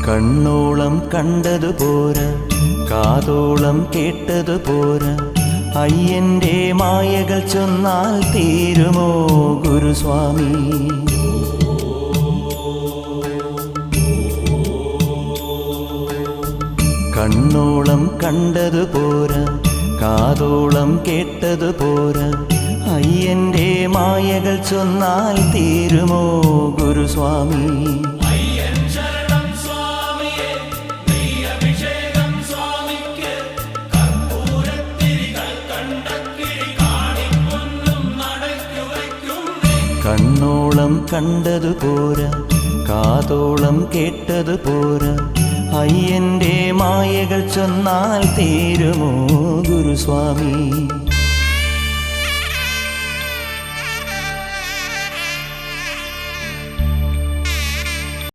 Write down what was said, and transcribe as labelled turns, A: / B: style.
A: കണ്ണോളം കണ്ടതു പോരാ, കാതോളം കേട്ടതു പോരാ, അയ്യന്റെ മായകൾ ചൊന്നാൽ തീരുമോ ഗുരുസ്വാമി? കണ്ണോളം കണ്ടതു പോരാ, കാതോളം കേട്ടതു പോരാ, അയ്യന്റെ മായകൾ ചൊന്നാൽ തീരുമോ ഗുരുസ്വാമി? കണ്ണോളം കണ്ടതു പോരാ, കാതോളം കേട്ടതു പോരാ, അയ്യന്റെ മായകൾ ചൊന്നാൽ തീരുമോ ഗുരുസ്വാമി?